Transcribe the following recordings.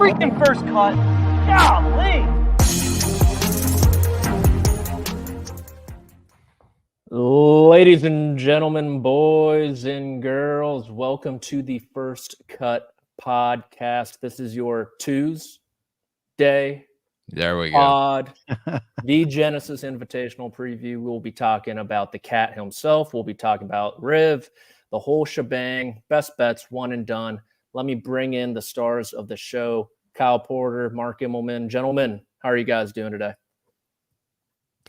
freaking first cut. Golly. Ladies and gentlemen, boys and girls, welcome to the First Cut podcast. This is your Tuesday There we pod, the Genesis Invitational Preview. We'll be talking about the cat himself. We'll be talking about Riv, the whole shebang, best bets, one and done. Let me bring in the stars of the show, Kyle Porter, Mark Immelman. Gentlemen, how are you guys doing today?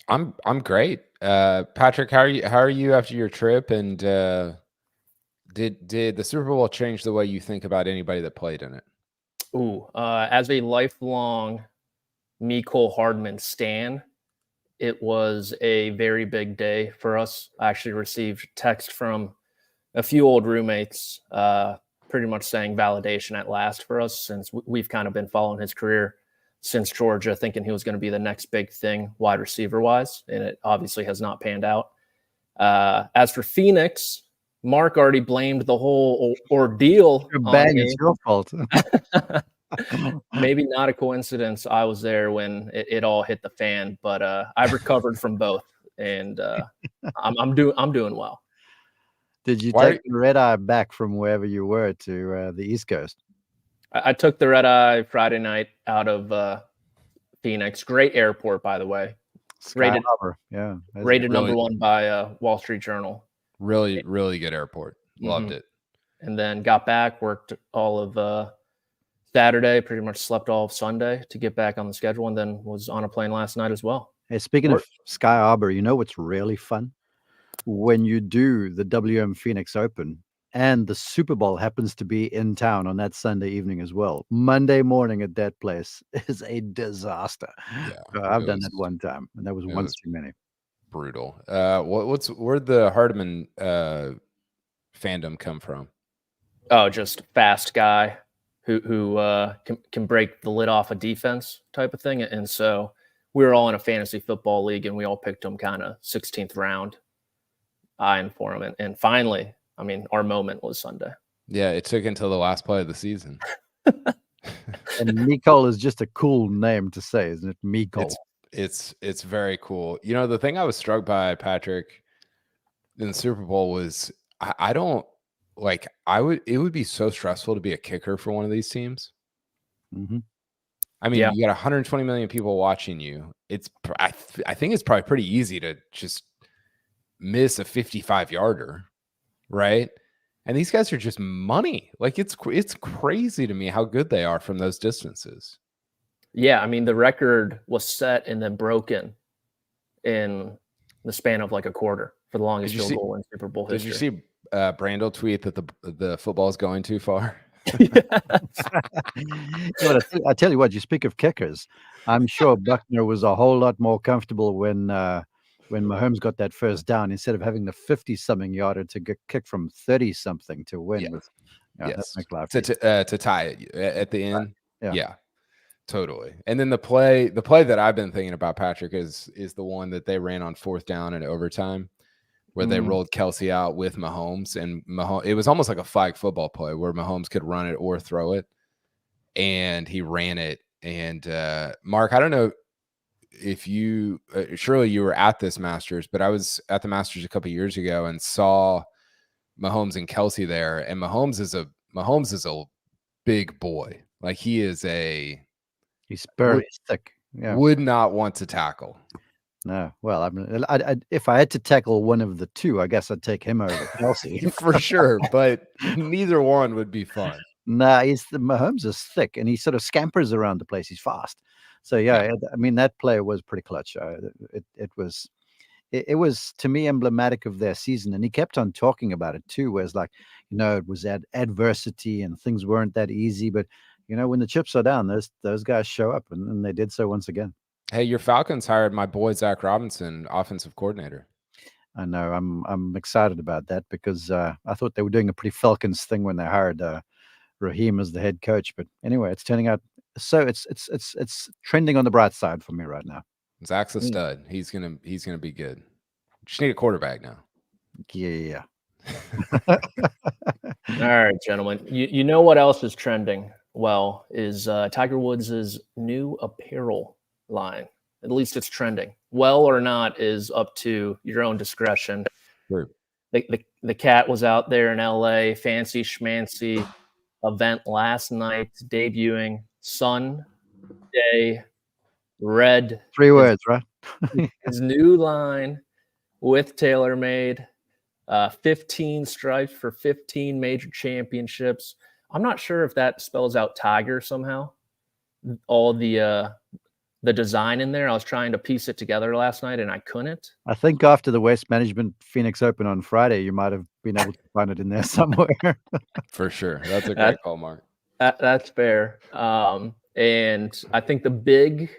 I'm great. Patrick, how are you after your trip? And did the Super Bowl change the way you think about anybody that played in it? As a lifelong Mecole Hardman stan, it was a very big day for us. I actually received text from a few old roommates, pretty much saying validation at last for us, since we've kind of been following his career since Georgia, thinking he was going to be the next big thing wide receiver wise, and it obviously has not panned out. As for Phoenix, Mark already blamed the whole ordeal on me. It's your fault. Maybe not a coincidence. I was there when it all hit the fan, but I've recovered from both, and I'm doing well. Did you take the red eye back from wherever you were to the East Coast? I took the red eye Friday night out of Phoenix. Great airport, by the way. Sky Harbor. Yeah. Rated really, #1 by Wall Street Journal. Really, really good airport. Loved it. And then got back, worked all of Saturday, pretty much slept all of Sunday to get back on the schedule, and then was on a plane last night as well. Hey, speaking of Sky Harbor, you know what's really fun? When you do the WM Phoenix Open and the Super Bowl happens to be in town on that Sunday evening as well. Monday morning at that place is a disaster. Yeah, I've done that one time, and that was once too many. Brutal. Where'd the Hardman fandom come from? Oh, just fast guy who can break the lid off a defense type of thing. And so we were all in a fantasy football league, and we all picked him kind of 16th round, eyeing for him. And finally, I mean, our moment was Sunday. Yeah, it took until the last play of the season. And Mecole is just a cool name to say, isn't it? Mecole. It's very cool. You know, the thing I was struck by, Patrick, in the Super Bowl was it would be so stressful to be a kicker for one of these teams. Mm-hmm. I mean, you got 120 million people watching you. I think it's probably pretty easy to just miss a 55-yarder, right? And these guys are just money. Like it's crazy to me how good they are from those distances. Yeah, I mean, the record was set and then broken in the span of like a quarter for the longest field goal in Super Bowl history. Did you see Brandel tweet that the football is going too far? I tell you what, you speak of kickers. I'm sure Buckner was a whole lot more comfortable when Mahomes got that first down instead of having the 50-something yarder to get kicked from 30-something to win. To tie it at the end. Yeah, totally. And then the play that I've been thinking about, Patrick, is the one that they ran on 4th down in overtime, where they rolled Kelsey out with Mahomes, and it was almost like a flag football play where Mahomes could run it or throw it, and he ran it. And Mark, I don't know if you surely you were at this Masters, but I was at the Masters a couple of years ago and saw Mahomes and Kelsey there, and Mahomes is a big boy. Like he's very thick. Yeah. Would not want to tackle. No, well, I mean, if I had to tackle one of the two, I guess I'd take him over Kelsey for sure. But neither one would be fun. Nah, Mahomes is thick, and he sort of scampers around the place. He's fast. So yeah, I mean that play was pretty clutch. It was to me emblematic of their season, and he kept on talking about it too. Whereas like, it was adversity and things weren't that easy, but when the chips are down, those guys show up, and they did so once again. Hey, your Falcons hired my boy Zach Robinson, offensive coordinator. I know. I'm excited about that because I thought they were doing a pretty Falcons thing when they hired Raheem as the head coach. But anyway, it's turning out so it's trending on the bright side for me right now. Zach's a stud. He's gonna be good. Just need a quarterback now. Yeah. All right, gentlemen. You know what else is trending well is Tiger Woods' new apparel line. At least it's trending. Well or not is up to your own discretion. Sure. The cat was out there in LA, fancy schmancy event last night, debuting Sunday Red. 3 words, right? His new line with TaylorMade, 15 stripes for 15 major championships. I'm not sure if that spells out Tiger somehow. All the design in there. I was trying to piece it together last night and I couldn't. I think after the West Management Phoenix Open on Friday, you might have been able to find it in there somewhere. For sure. That's a great call, Mark. That's fair. And I think the big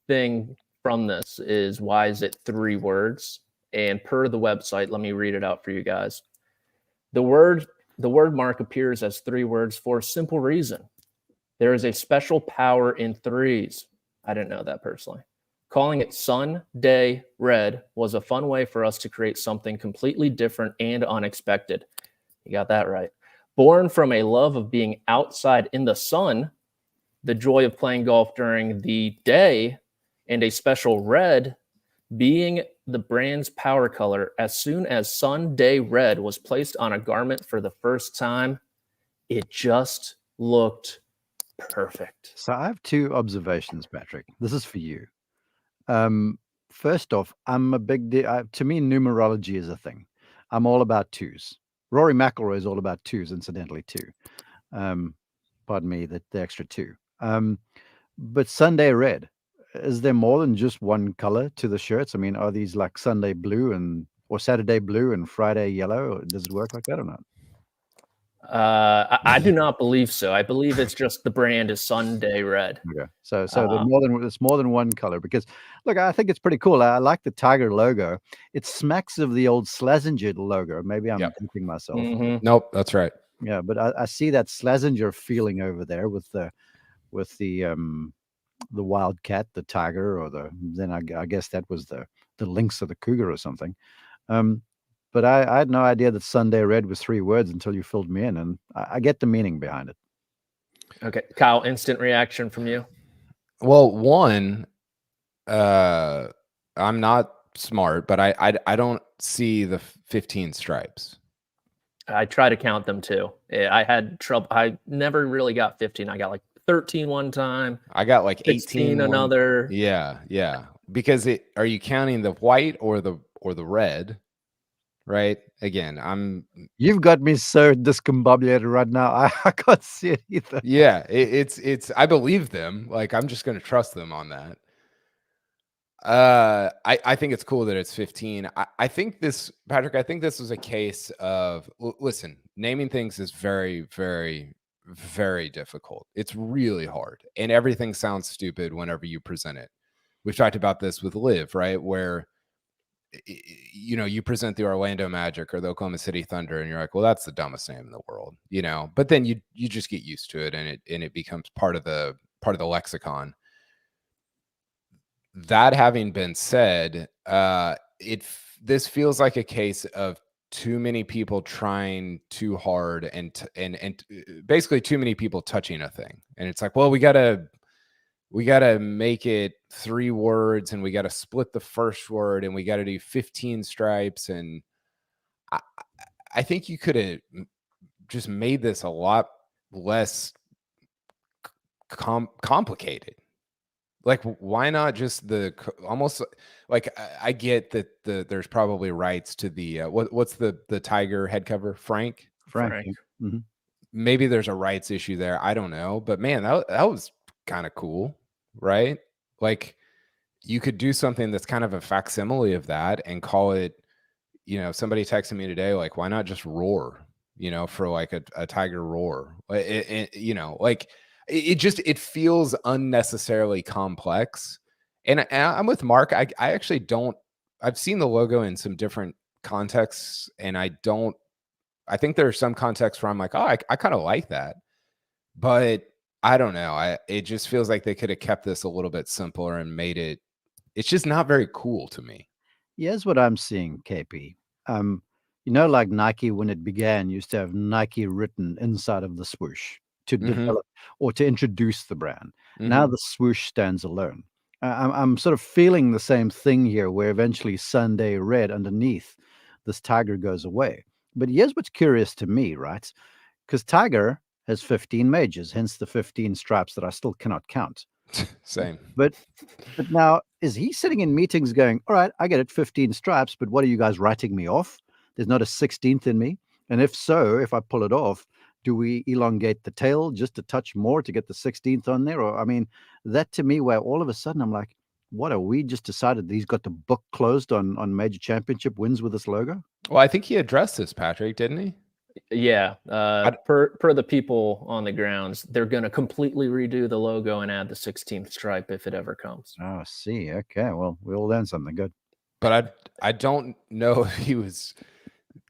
thing from this is, why is it 3 words? And per the website, let me read it out for you guys. The word mark appears as 3 words for a simple reason. There is a special power in 3s. I didn't know that personally. Calling it Sunday Red was a fun way for us to create something completely different and unexpected. You got that right. Born from a love of being outside in the sun, the joy of playing golf during the day, and a special red being the brand's power color. As soon as Sunday Red was placed on a garment for the first time, it just looked perfect. So I have 2 observations, Patrick. This is for you. First off, I'm a big to me, numerology is a thing. I'm all about 2s. Rory McIlroy is all about 2s, incidentally, too. Pardon me, the extra 2. But Sunday Red, is there more than just one color to the shirts? I mean, are these like Sunday blue or Saturday blue and Friday yellow? Or does it work like that or not? I do not believe so. I believe it's just the brand is Sunday Red. Okay. So it's more than one color, because look, I think it's pretty cool. I like the Tiger logo. It smacks of the old Slazenger logo. Maybe I'm thinking myself. Mm-hmm. Nope, that's right. Yeah, but I see that Slazenger feeling over there with the wildcat, the tiger, or then I guess that was the lynx or the cougar or something. But I had no idea that Sunday Red was 3 words until you filled me in, and I get the meaning behind it. Okay, Kyle, instant reaction from you? Well, one, I'm not smart, but I don't see the 15 stripes. I try to count them too. I had trouble. I never really got 15. I got like 13 one time. I got like 18 another. Yeah. Because are you counting the white or the red? Right. Again, you've got me so discombobulated right now. I can't see it either. Yeah, it's I believe them. Like, I'm just going to trust them on that. I think it's cool that it's 15. I think this, Patrick, I think this was a case of, listen, naming things is very, very, very difficult. It's really hard, and everything sounds stupid whenever you present it. We've talked about this with Liv, right? Where, you present the Orlando Magic or the Oklahoma City Thunder, and you're like, well, that's the dumbest name in the world, but then you just get used to it, and it becomes part of the lexicon. That having been said, this feels like a case of too many people trying too hard and basically too many people touching a thing. And it's like, well, we gotta make it 3 words, and we got to split the first word, and we got to do 15 stripes. And I think you could have just made this a lot less complicated. Like, why not just almost like, I get that there's probably rights to the what's the Tiger head cover, Frank. Mm-hmm. Maybe there's a rights issue there. I don't know, but man, that was kind of cool, right? Like, you could do something that's kind of a facsimile of that and call it, somebody texted me today, like, why not just roar, for like a Tiger roar, it feels unnecessarily complex. And I'm with Mark. I actually don't, I've seen the logo in some different contexts, and I think there are some contexts where I'm like, oh, I kind of like that, but I don't know. It just feels like they could have kept this a little bit simpler and made it's just not very cool to me. Here's what I'm seeing, KP. Like Nike, when it began, used to have Nike written inside of the swoosh. to develop or to introduce the brand. Now the swoosh stands alone. I'm sort of feeling the same thing here, where eventually Sunday Red underneath this Tiger goes away. But here's what's curious to me, right? Because Tiger has 15 majors, hence the 15 stripes that I still cannot count. Same. But now, is he sitting in meetings going, all right, I get it, 15 stripes, but what are you guys writing me off? There's not a 16th in me. And if so, if I pull it off, do we elongate the tail just a touch more to get the 16th on there? Or, I mean, that to me, where all of a sudden I'm like, what, are we just decided that he's got the book closed on major championship wins with this logo? Well, I think he addressed this, Patrick, didn't he? Yeah. Per the people on the grounds, they're going to completely redo the logo and add the 16th stripe if it ever comes. Oh, see. Okay. Well, we all learned something good. But I don't know if he was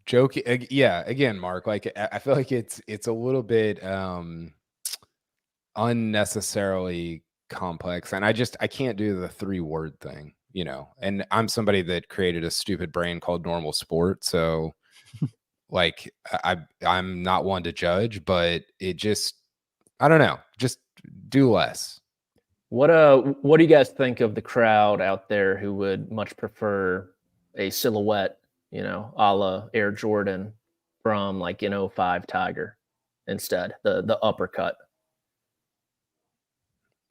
joking. Yeah. Again, Mark, like, I feel like it's a little bit unnecessarily complex. And I can't do the 3-word thing, you know, and I'm somebody that created a stupid brand called Normal Sport. So like, I'm not one to judge, but it just, I don't know, just do less. What do you guys think of the crowd out there who would much prefer a silhouette, you know, a la Air Jordan from like an 05 Tiger instead, the uppercut?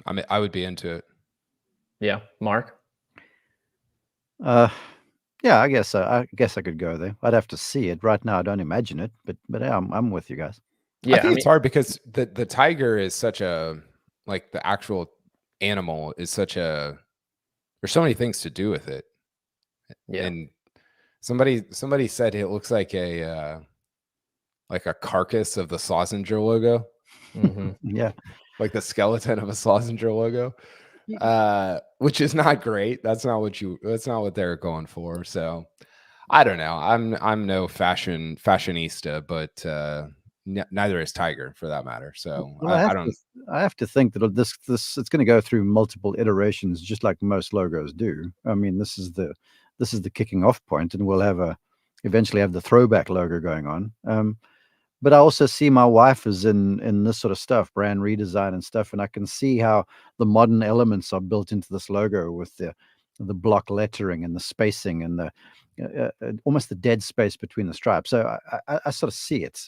I mean, I would be into it. Yeah, Mark? Yeah, I guess I could go there. I'd have to see it. Right now I don't imagine it, but yeah, I'm with you guys. Yeah, I think it's hard because the tiger is such a, like, the actual animal is such a, there's so many things to do with it. Yeah. And somebody said it looks like a carcass of the Schlesinger logo. Yeah. Like the skeleton of a Schlesinger logo. Which is not great. That's not what they're going for. So I don't know. I'm no fashionista, but neither is Tiger for that matter. So well, I have to think that this it's going to go through multiple iterations, just like most logos do. I mean, this is the kicking off point, and we'll eventually have the throwback logo going on. But I also see my wife is in this sort of stuff, brand redesign and stuff, and I can see how the modern elements are built into this logo with the block lettering and the spacing and the almost the dead space between the stripes. So I sort of see it.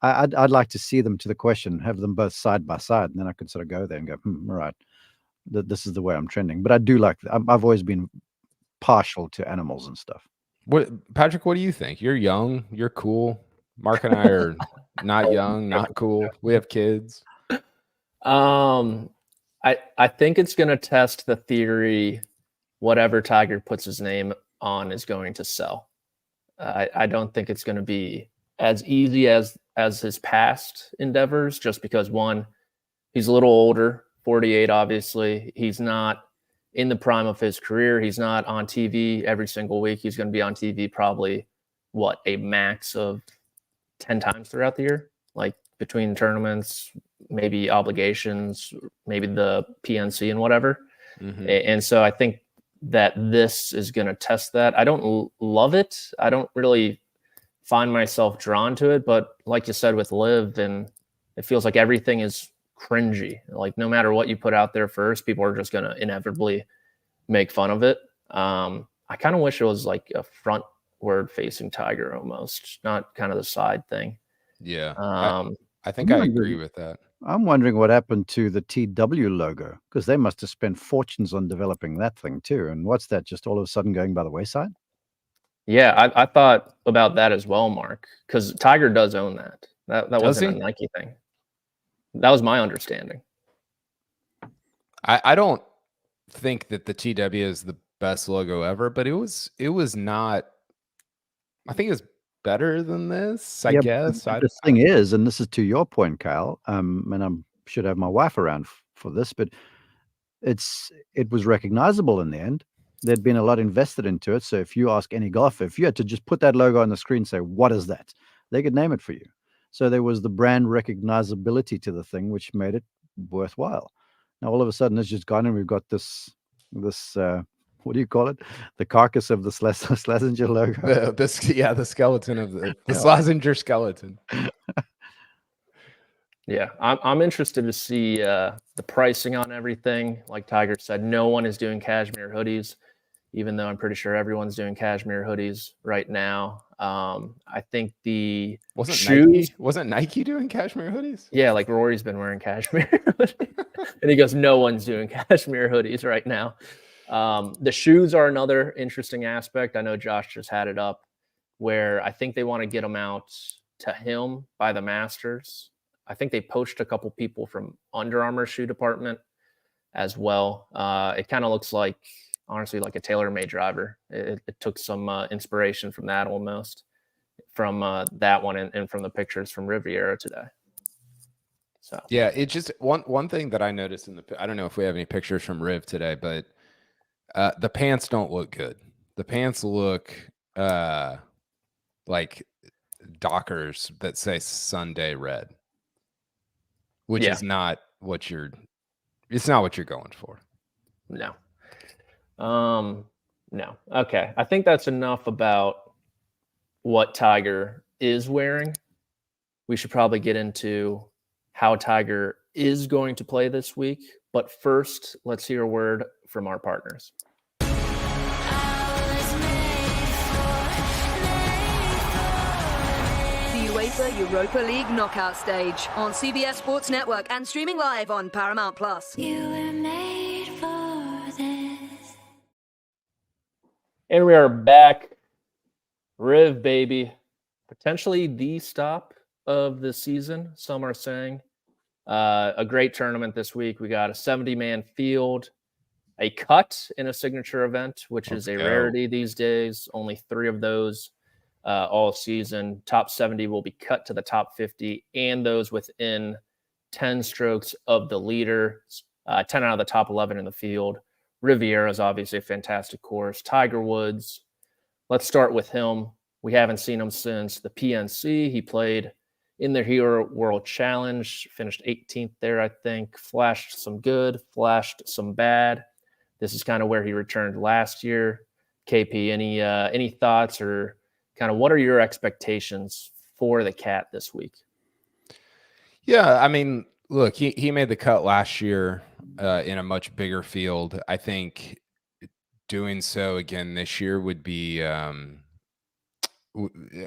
I'd like to see them, to the question, have them both side by side, and then I could sort of go there and go, all right, this is the way I'm trending. But I do like, I've always been partial to animals and stuff. Patrick, what do you think? You're young, you're cool. Mark and I are not young, not cool. We have kids. I think it's going to test the theory. Whatever Tiger puts his name on is going to sell. I don't think it's going to be as easy as his past endeavors, just because, one, he's a little older, 48, obviously. He's not in the prime of his career. He's not on TV every single week. He's going to be on TV probably, a max of 10 times throughout the year, like between tournaments, maybe obligations, maybe the PNC and whatever. And so I think that this is going to test that. I don't love it. I don't really find myself drawn to it, but like you said with Liv, and it feels like everything is cringy. Like no matter what you put out there first, people are just going to inevitably make fun of it. I kind of wish it was like a frontward facing Tiger almost, not kind of the side thing. Yeah. I think I agree with that. I'm wondering what happened to the TW logo, because they must have spent fortunes on developing that thing too. And what's that, just all of a sudden going by the wayside? Yeah, I thought about that as well, Mark, because Tiger does own that. That wasn't a Nike thing. That was my understanding. I don't think that the TW is the best logo ever, but it was not. I think it was better than this, I guess. The thing is, and this is to your point, Kyle, and I should have my wife around for this, but it was recognizable in the end. There'd been a lot invested into it. So if you ask any golfer, if you had to just put that logo on the screen and say, what is that? They could name it for you. So there was the brand recognizability to the thing, which made it worthwhile. Now, all of a sudden, it's just gone, and we've got this what do you call it? The carcass of the Schlesinger logo. The skeleton of the Schlesinger skeleton. Yeah, I'm interested to see the pricing on everything. Like Tiger said, no one is doing cashmere hoodies, even though I'm pretty sure everyone's doing cashmere hoodies right now. I think the shoes wasn't Nike doing cashmere hoodies? Yeah, like Rory's been wearing cashmere, and he goes, no one's doing cashmere hoodies right now. The shoes are another interesting aspect. I know Josh just had it up, where I think they want to get them out to him by the Masters. I think they poached a couple people from Under Armour shoe department as well. It kind of looks like, honestly, like a TaylorMade driver. It took some inspiration from that almost, from that one and from the pictures from Riviera today. So yeah, it just one thing that I noticed I don't know if we have any pictures from Riv today, but the pants don't look good. The pants look like Dockers that say Sunday red, which is not what it's not what you're going for. No. No. Okay. I think that's enough about what Tiger is wearing. We should probably get into how Tiger is going to play this week. But first, let's hear a word from our partners. UEFA Europa League knockout stage on CBS Sports Network and streaming live on Paramount Plus. You were made for this. And we are back. Riv, baby. Potentially the stop of the season, some are saying. A great tournament this week. We got a 70-man field, a cut in a signature event, which is a rarity these days. Only 3 of those all season. Top 70 will be cut to the top 50, and those within 10 strokes of the leader. 10 out of the top 11 in the field. Riviera is obviously a fantastic course. Tiger Woods, let's start with him. We haven't seen him since the PNC. He played in the Hero World Challenge, finished 18th there, I think. Flashed some good, flashed some bad. This is kind of where he returned last year. KP, any thoughts, or kind of what are your expectations for the Cat this week? Yeah, I mean, look, he made the cut last year in a much bigger field. I think doing so again this year would be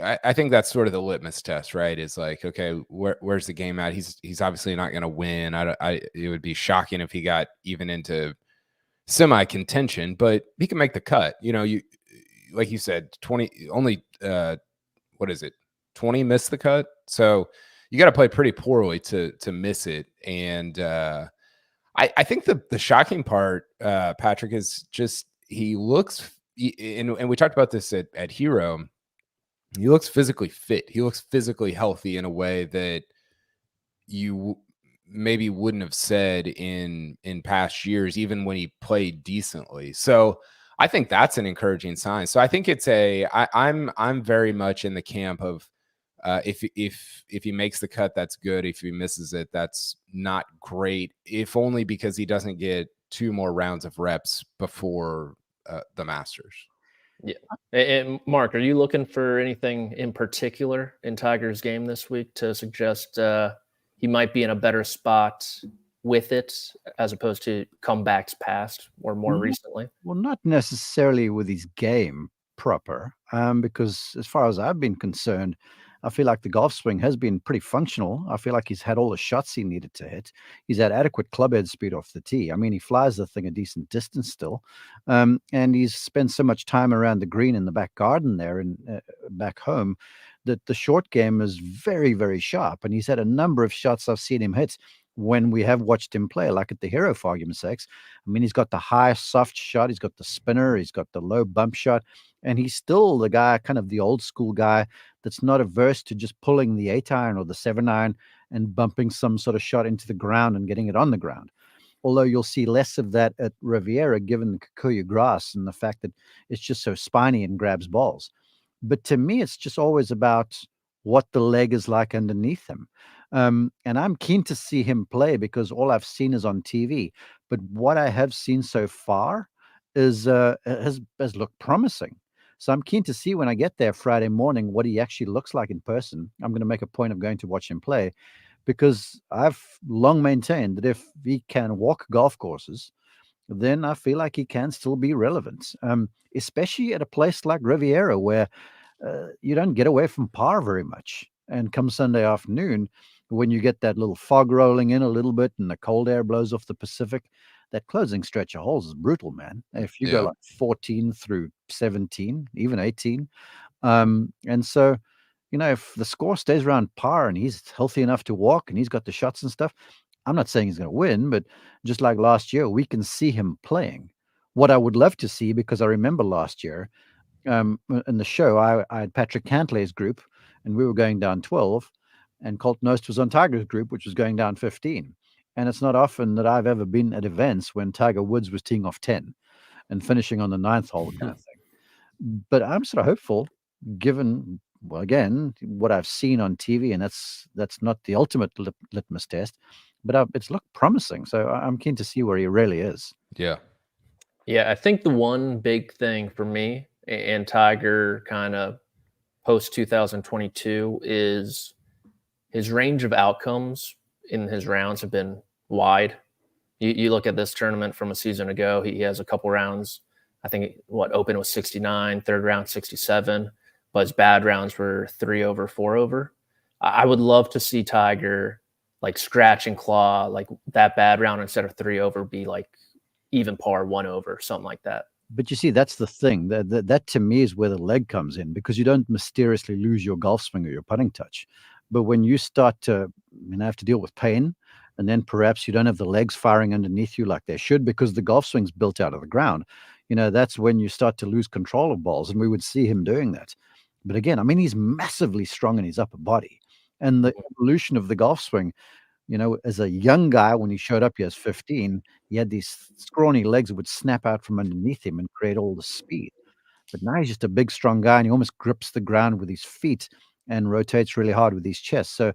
I think that's sort of the litmus test, right? Is like, okay, where's the game at? He's obviously not going to win. It would be shocking if he got even into semi contention, but he can make the cut. You know, like you said, 20 only what is it? 20 missed the cut. So you got to play pretty poorly to miss it. And I think the shocking part, Patrick, is just he looks, and we talked about this at Hero. He looks physically fit. He looks physically healthy in a way that you maybe wouldn't have said in past years, even when he played decently. So I think that's an encouraging sign. So I think it's I'm very much in the camp of if he makes the cut, that's good. If he misses it, that's not great. If only because he doesn't get 2 more rounds of reps before the Masters. Yeah. And Mark, are you looking for anything in particular in Tiger's game this week to suggest he might be in a better spot with it as opposed to comebacks past or more recently? Well, not necessarily with his game proper, because as far as I've been concerned, I feel like the golf swing has been pretty functional. I feel like he's had all the shots he needed to hit. He's had adequate clubhead speed off the tee. I mean, he flies the thing a decent distance still. And he's spent so much time around the green in the back garden there and back home that the short game is very, very sharp. And he's had a number of shots I've seen him hit when we have watched him play, like at the Hero, for argument's sakes. I mean, he's got the high soft shot, he's got the spinner, he's got the low bump shot, and he's still the guy, kind of the old school guy that's not averse to just pulling the 8-iron or the 7-iron and bumping some sort of shot into the ground and getting it on the ground. Although you'll see less of that at Riviera, given the Kikuyu grass and the fact that it's just so spiny and grabs balls. But to me, it's just always about what the leg is like underneath him. And I'm keen to see him play because all I've seen is on TV. But what I have seen so far has looked promising. So I'm keen to see when I get there Friday morning what he actually looks like in person. I'm going to make a point of going to watch him play because I've long maintained that if he can walk golf courses, then I feel like he can still be relevant, especially at a place like Riviera where you don't get away from par very much. And come Sunday afternoon, when you get that little fog rolling in a little bit and the cold air blows off the Pacific, that closing stretch of holes is brutal, man. If you go like 14 through 17, even 18. And so, if the score stays around par and he's healthy enough to walk and he's got the shots and stuff, I'm not saying he's going to win, but just like last year, we can see him playing. What I would love to see, because I remember last year in the show, I had Patrick Cantlay's group and we were going down 12, and Colt Knost was on Tiger's group, which was going down 15. And it's not often that I've ever been at events when Tiger Woods was teeing off 10 and finishing on the 9th hole kind of thing. But I'm sort of hopeful, given, well, again, what I've seen on TV, and that's not the ultimate litmus test, but it's looked promising. So I'm keen to see where he really is. Yeah. Yeah, I think the one big thing for me and Tiger kind of post 2022 is his range of outcomes in his rounds have been wide. You look at this tournament from a season ago, he has a couple rounds. I think open was 69, third round 67, but his bad rounds were 3 over, 4 over. I would love to see Tiger like scratch and claw, like that bad round instead of 3 over be like even par 1 over, something like that. But you see, that's the thing. That to me is where the leg comes in, because you don't mysteriously lose your golf swing or your putting touch. But when you start to have to deal with pain, and then perhaps you don't have the legs firing underneath you like they should because the golf swing's built out of the ground, that's when you start to lose control of balls. And we would see him doing that. But again, he's massively strong in his upper body. And the evolution of the golf swing, as a young guy, when he showed up here as 15, he had these scrawny legs that would snap out from underneath him and create all the speed. But now he's just a big, strong guy, and he almost grips the ground with his feet and rotates really hard with his chest. So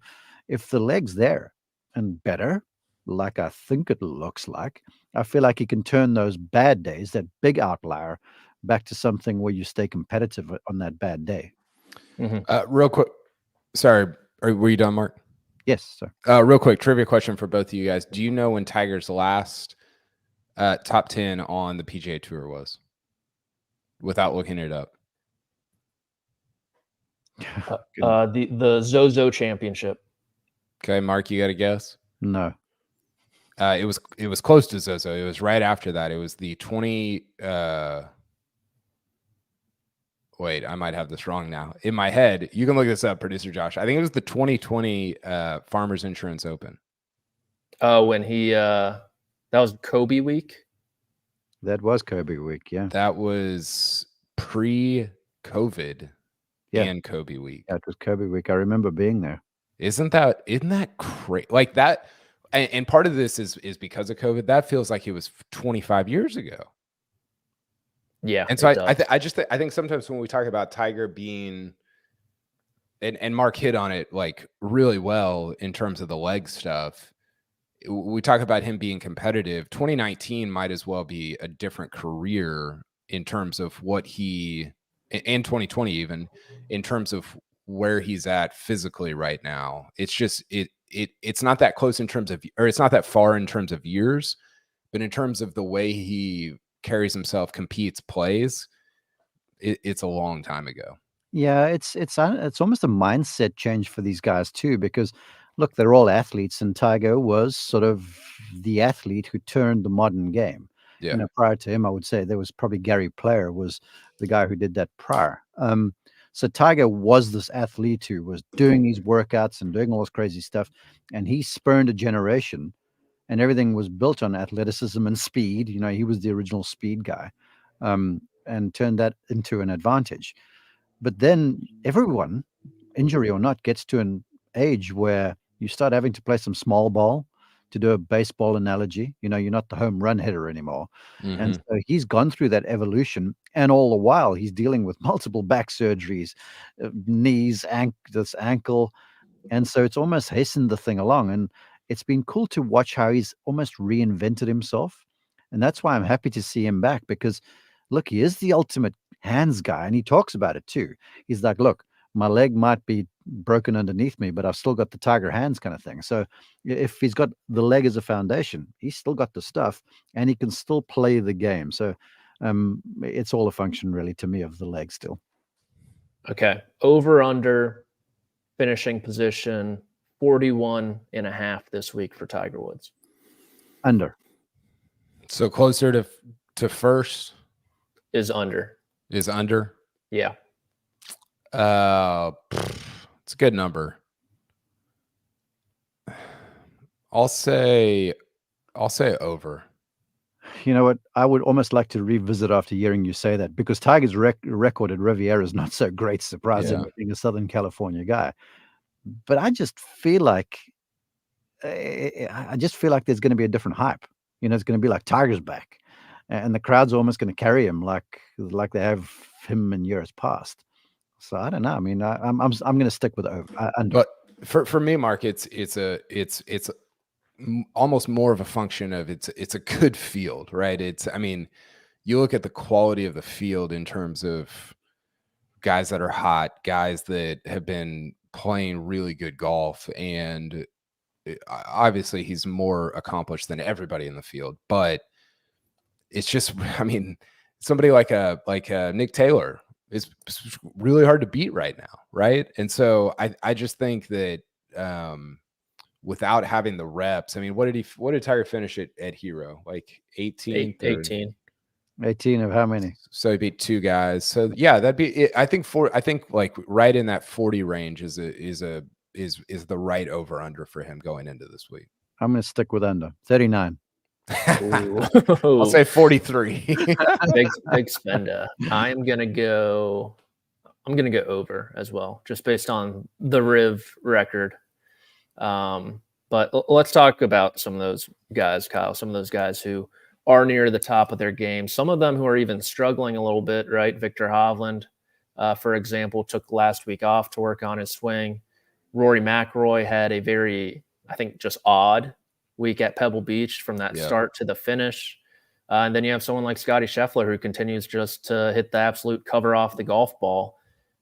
if the leg's there and better, like I think it looks like, I feel like he can turn those bad days, that big outlier, back to something where you stay competitive on that bad day. Mm-hmm. Real quick. Sorry. Were you done, Mark? Yes, sir. Real quick trivia question for both of you guys. Do you know when Tiger's last top 10 on the PGA Tour was? Without looking it up. The Zozo Championship. Okay, Mark, you got a guess? No. It was close to Zozo. It was right after that. It was the 20. Wait, I might have this wrong now. In my head, you can look this up, producer Josh. I think it was the 2020 Farmers Insurance Open. Oh, when that was Kobe week? That was Kobe week, yeah. That was pre-COVID and Kobe week. Yeah, it was Kobe week. I remember being there. Isn't that crazy? Like that, and part of this is because of COVID. That feels like it was 25 years ago. Yeah, and so I think sometimes when we talk about Tiger being, and Mark hit on it like really well in terms of the leg stuff. We talk about him being competitive. 2019 might as well be a different career in terms of what he, and 2020 even, in terms of where he's at physically right now. It's just it's not that close in terms of, or it's not that far in terms of years, but in terms of the way he carries himself, competes, plays, it's a long time ago. Yeah, it's almost a mindset change for these guys too, because look, they're all athletes, and Tiger was sort of the athlete who turned the modern game. Yeah. Prior to him, I would say there was probably Gary Player was the guy who did that prior. So Tiger was this athlete who was doing these workouts and doing all this crazy stuff, and he spurned a generation, and everything was built on athleticism and speed. He was the original speed guy, and turned that into an advantage. But then everyone, injury or not, gets to an age where you start having to play some small ball. To do a baseball analogy, you're not the home run hitter anymore. Mm-hmm. And so he's gone through that evolution, and all the while he's dealing with multiple back surgeries, knees, this ankle. And so it's almost hastened the thing along. And it's been cool to watch how he's almost reinvented himself. And that's why I'm happy to see him back, because look, he is the ultimate hands guy, and he talks about it too. He's like, look, my leg might be broken underneath me, but I've still got the tiger hands kind of thing. So if he's got the leg as a foundation, he's still got the stuff and he can still play the game. So it's all a function really to me of the leg still. Okay. Over under finishing position 41.5 this week for Tiger Woods. Under. So closer to first is under. Is under. Yeah. It's a good number. I'll say over. You know what? I would almost like to revisit after hearing you say that, because Tiger's record at Riviera is not so great, surprisingly, being a Southern California guy. But I just feel like there's going to be a different hype. You know, it's going to be like Tiger's back, and the crowd's almost going to carry him like they have him in years past. So I don't know. I mean, I'm going to stick with under. But for me, Mark, it's almost more of a function of it's a good field, right? I mean, you look at the quality of the field in terms of guys that are hot, guys that have been playing really good golf, and obviously he's more accomplished than everybody in the field. But it's just, I mean, somebody like a Nick Taylor is really hard to beat right now, right? And so I just think that without having the reps, I mean, what did Tiger finish at Hero? Like 18? 18 of how many? So he beat 2 guys. So yeah, that'd be it. I think like right in that 40 range is the right over under for him going into this week. I'm going to stick with under 39. I'll say 43. big spender. I'm gonna go over as well, just based on the Riv record. But let's talk about some of those guys, Kyle. Some of those guys who are near the top of their game. Some of them who are even struggling a little bit, right? Victor Hovland, for example, took last week off to work on his swing. Rory McIlroy had a very, I think, just odd week at Pebble Beach from that start to the finish. And then you have someone like Scotty Scheffler, who continues just to hit the absolute cover off the golf ball.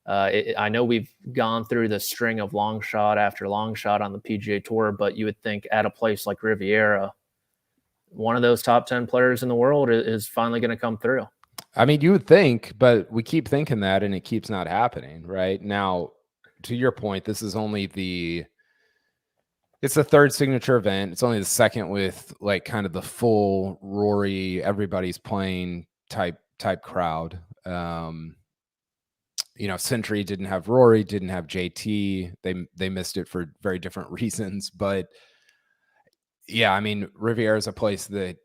I know we've gone through the string of long shot after long shot on the PGA Tour, but you would think at a place like Riviera, one of those top 10 players in the world is finally going to come through. I mean, you would think, but we keep thinking that, and it keeps not happening. Right now, to your point, this is only it's the third signature event. It's only the second with like kind of the full Rory, everybody's playing type crowd. You know, Century didn't have Rory, didn't have JT. They missed it for very different reasons. But yeah, I mean, Riviera is a place that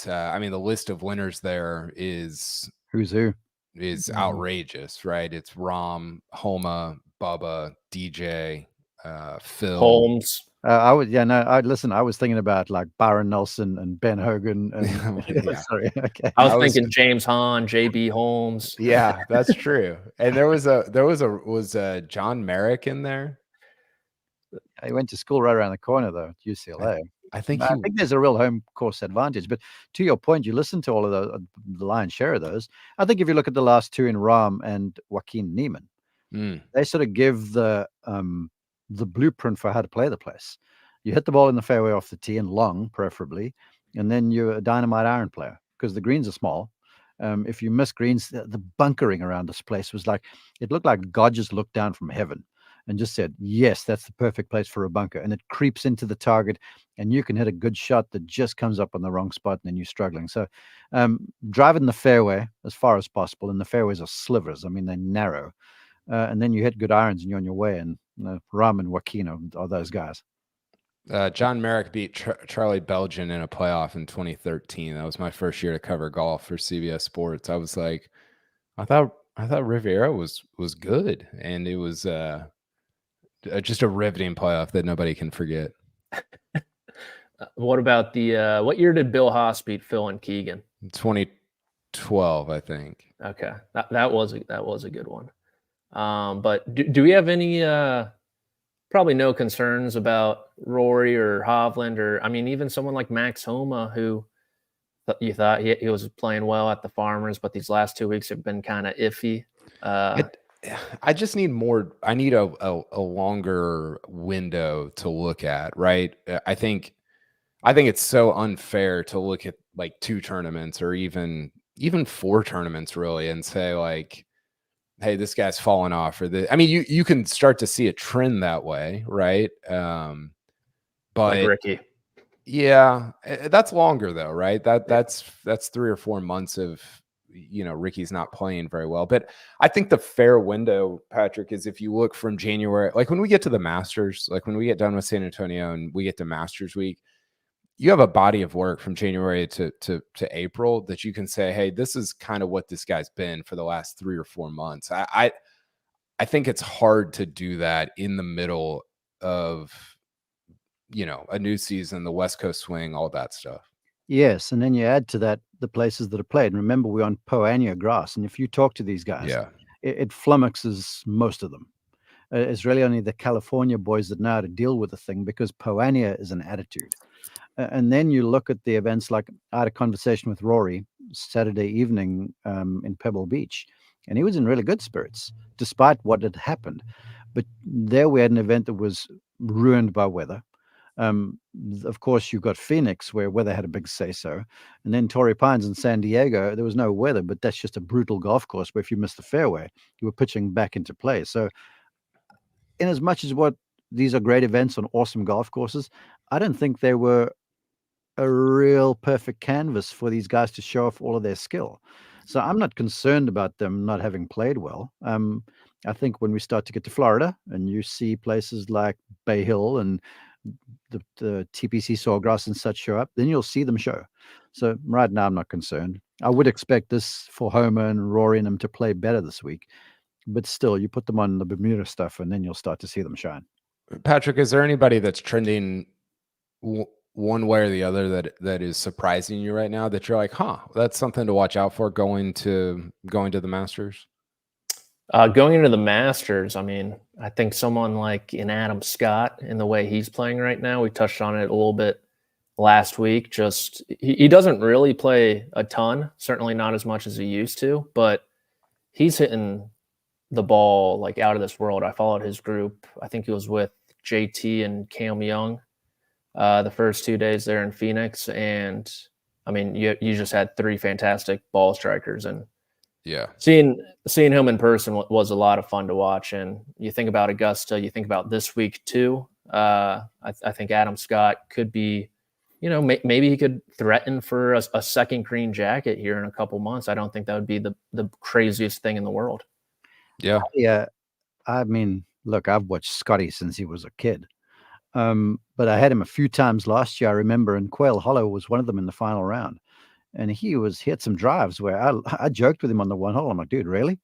I mean, the list of winners there is who's who is outrageous, right? It's Rahm, Homa, Bubba, DJ, Phil, Holmes. I was thinking about like Byron Nelson and Ben Hogan. And, sorry, okay. I was thinking James Hahn, JB Holmes. Yeah, that's true. And there was John Merrick in there. He went to school right around the corner though, at UCLA. I think there's a real home course advantage. But to your point, you listen to all of the lion's share of those. I think if you look at the last 2 in Rahm and Joaquin Niemann, they sort of give the blueprint for how to play the place. You hit the ball in the fairway off the tee and long, preferably, and then you're a dynamite iron player because the greens are small. If you miss greens, the bunkering around this place was like, it looked like God just looked down from heaven and just said, yes, that's the perfect place for a bunker. And it creeps into the target and you can hit a good shot that just comes up on the wrong spot and then you're struggling. So driving the fairway as far as possible, and the fairways are slivers. I mean, they're narrow. And then you hit good irons and you're on your way. And Rahm and Joaquin are those guys. John Merrick beat Charlie Belgian in a playoff in 2013. That was my first year to cover golf for CBS Sports. I was like, I thought Riviera was good, and it was just a riveting playoff that nobody can forget. What about what year did Bill Haas beat Phil and Keegan? 2012, I think. Okay, that was a good one. But do we have any probably no concerns about Rory or Hovland, or I mean even someone like Max Homa, who you thought he was playing well at the Farmers, but these last 2 weeks have been kind of iffy. I just need more. I need a longer window to look at, right? I think it's so unfair to look at like 2 tournaments or even 4 tournaments really and say like, hey, this guy's fallen off, or I mean, you can start to see a trend that way, right? But like Ricky. Yeah, that's longer though, right? That's 3 or 4 months of, Ricky's not playing very well. But I think the fair window, Patrick, is if you look from January, like when we get to the Masters, like when we get done with San Antonio and we get to Masters week, you have a body of work from January to April that you can say, hey, this is kind of what this guy's been for the last 3 or 4 months. I think it's hard to do that in the middle of, a new season, the West Coast swing, all that stuff. Yes, and then you add to that the places that are played. And remember, we're on Poania grass, and if you talk to these guys, it flummoxes most of them. It's really only the California boys that know how to deal with the thing, because Poania is an attitude. And then you look at the events, like I had a conversation with Rory Saturday evening in Pebble Beach, and he was in really good spirits despite what had happened. But there we had an event that was ruined by weather. Of course, you've got Phoenix, where weather had a big say-so. And then Torrey Pines in San Diego, there was no weather, but that's just a brutal golf course where if you missed the fairway, you were pitching back into play. So in as much as what these are great events on awesome golf courses, I don't think they were a real perfect canvas for these guys to show off all of their skill. So I'm not concerned about them not having played well. I think when we start to get to Florida and you see places like Bay Hill and the TPC Sawgrass and such show up, then you'll see them show. So right now I'm not concerned. I would expect this for Homer and Rory and them to play better this week, but still, you put them on the Bermuda stuff and then you'll start to see them shine. Patrick, is there anybody that's trending one way or the other that is surprising you right now that you're like, that's something to watch out for going to the Masters? Going into the Masters, I mean, I think someone like in Adam Scott, in the way he's playing right now, we touched on it a little bit last week. Just he doesn't really play a ton, certainly not as much as he used to, but he's hitting the ball like out of this world. I followed his group. I think he was with JT and Cam Young the first 2 days there in Phoenix, and I mean, you just had 3 fantastic ball strikers, and seeing him in person was a lot of fun to watch. And you think about Augusta, you think about this week too. I think Adam Scott could be, maybe he could threaten for a second green jacket here in a couple months. I don't think that would be the craziest thing in the world. Yeah. I mean, look, I've watched Scotty since he was a kid. But I had him a few times last year, I remember, and Quail Hollow was one of them in the final round. And he had some drives where I joked with him on the one hole. I'm like, dude, really?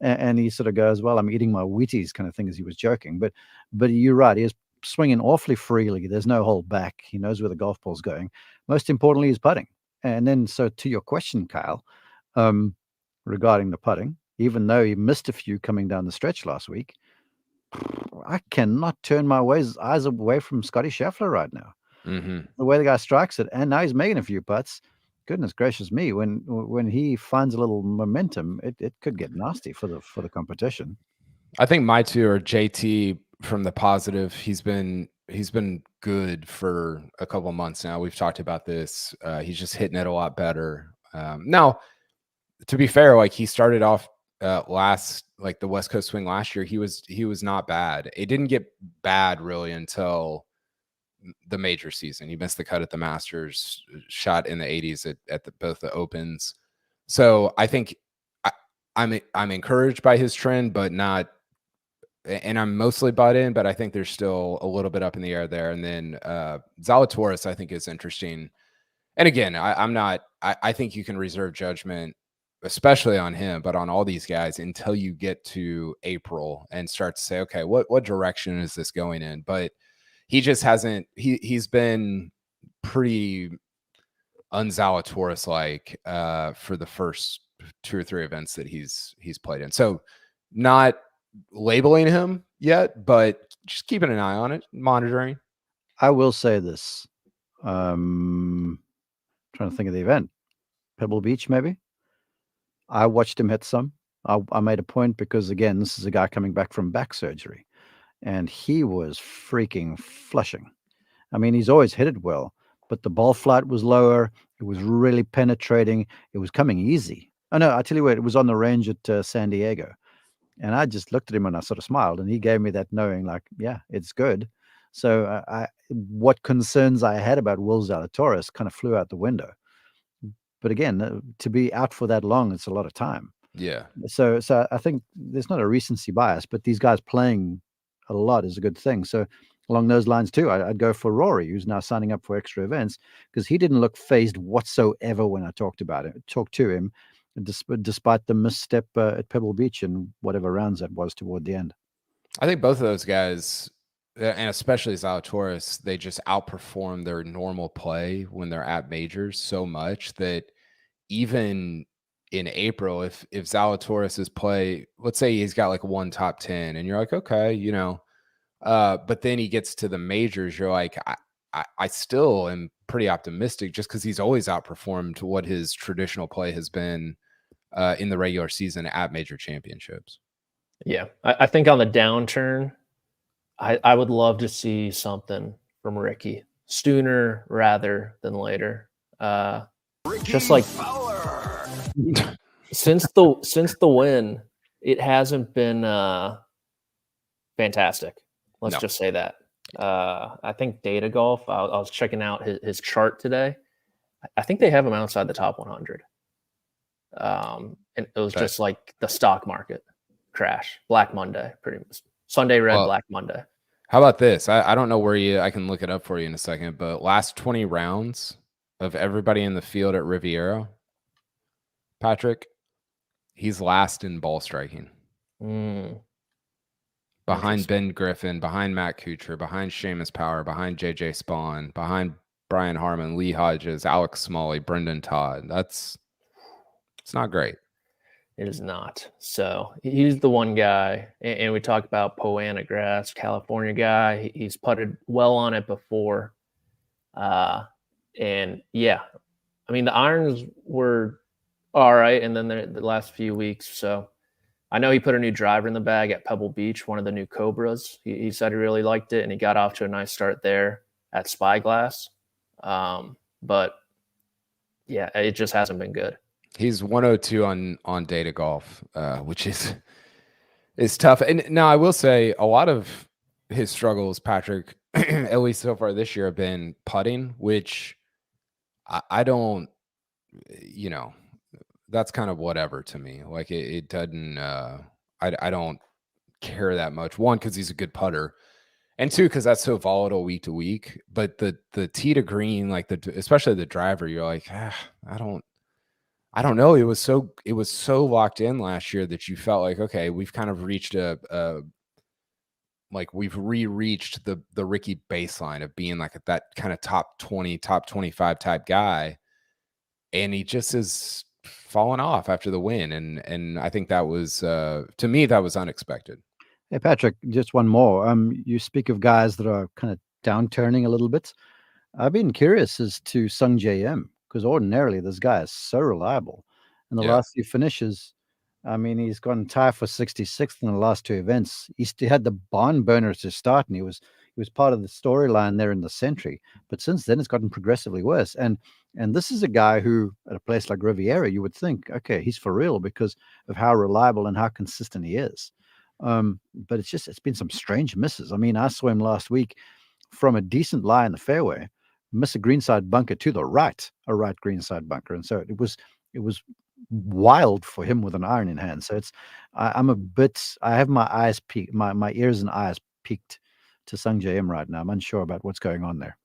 And he sort of goes, well, I'm eating my Wheaties kind of thing, as he was joking. But you're right. He is swinging awfully freely. There's no hold back. He knows where the golf ball's going. Most importantly, he's putting. And then, so to your question, Kyle, regarding the putting, even though he missed a few coming down the stretch last week, I cannot turn my eyes away from Scotty Scheffler right now. Mm-hmm. The way the guy strikes it, and now he's making a few putts. Goodness gracious me! When he finds a little momentum, it could get nasty for the competition. I think my 2 are JT from the positive. He's been good for a couple of months now. We've talked about this. He's just hitting it a lot better. Now, to be fair, like he started off like the West Coast swing last year, he was not bad. It didn't get bad really until the major season. He missed the cut at the Masters, shot in the 80s at both the Opens. So I think I'm encouraged by his trend, but not, and I'm mostly bought in, but I think there's still a little bit up in the air there. And then Zalatoris, I think, is interesting. And again, I think you can reserve judgment, especially on him, but on all these guys until you get to April and start to say, okay, what direction is this going in? But he just hasn't, he's been pretty un-Zalatoris-like for the first 2 or 3 events that he's played in. So not labeling him yet, but just keeping an eye on it, monitoring. I will say this. Trying to think of the event. Pebble Beach, maybe. I watched him hit some. I made a point because, again, this is a guy coming back from back surgery, and he was freaking flushing. I mean, he's always hit it well, but the ball flight was lower. It was really penetrating. It was coming easy. Oh, no, I tell you what, it was on the range at San Diego. And I just looked at him and I sort of smiled, and he gave me that knowing, like, yeah, it's good. So what concerns I had about Will Zalatoris kind of flew out the window. But again, to be out for that long, it's a lot of time. Yeah. So I think there's not a recency bias, but these guys playing a lot is a good thing. So along those lines too, I'd go for Rory, who's now signing up for extra events, because he didn't look phased whatsoever when I talked to him, despite the misstep at Pebble Beach and whatever rounds that was toward the end. I think both of those guys, and especially Zalatoris, they just outperform their normal play when they're at majors so much that even in April, if Zalatoris's play, let's say he's got like one top 10 and you're like, okay, you know, but then he gets to the majors, you're like, I still am pretty optimistic just because he's always outperformed what his traditional play has been in the regular season at major championships. Yeah, I think on the downturn, I would love to see something from Ricky sooner rather than later. Just like since the win, it hasn't been fantastic. Let's just say that. I think Data Golf, I was checking out his chart today. I think they have him outside the top 100. And it was just like the stock market crash, Black Monday, pretty much. Sunday red, Black Monday. How about this? I don't know where I can look it up for you in a second, but last 20 rounds of everybody in the field at Riviera, Patrick, he's last in ball striking. Behind Ben Griffin, behind Matt Kuchar, behind Seamus Power, behind JJ Spawn, behind Brian Harmon, Lee Hodges, Alex Smalley, Brendan Todd. It's not great. It is not. So he's the one guy, and we talked about Poana Grass, California guy. He's putted well on it before. And yeah, I mean, the irons were all right, and then the last few weeks. So I know he put a new driver in the bag at Pebble Beach, one of the new Cobras. He said he really liked it, and he got off to a nice start there at Spyglass. But yeah, it just hasn't been good. He's 102 on Data Golf, which is tough. And now I will say a lot of his struggles, Patrick, at least so far this year, have been putting, which I don't, you know, that's kind of whatever to me. Like it doesn't, I don't care that much. One, because he's a good putter, and two, because that's so volatile week to week. But the tee to green, like especially the driver, you're like, I don't know. It was so locked in last year that you felt like, okay, we've kind of reached we've reached the Ricky baseline of being like that kind of top 20, top 25 type guy. And he just is fallen off after the win. And I think that was, to me, that was unexpected. Hey, Patrick, just one more. You speak of guys that are kind of downturning a little bit. I've been curious as to Sung J M, because ordinarily this guy is so reliable. In the last few finishes, I mean, he's gone tied for 66th in the last two events. He still had the barn burners to start, and he was part of the storyline there in the Century. But since then, it's gotten progressively worse. And this is a guy who, at a place like Riviera, you would think, okay, he's for real because of how reliable and how consistent he is. But it's been some strange misses. I mean, I saw him last week from a decent lie in the fairway, miss a greenside bunker to the right, a right greenside bunker. And so it was wild for him with an iron in hand. So I have my eyes peaked, my ears and eyes peaked to Sung J M right now. I'm unsure about what's going on there.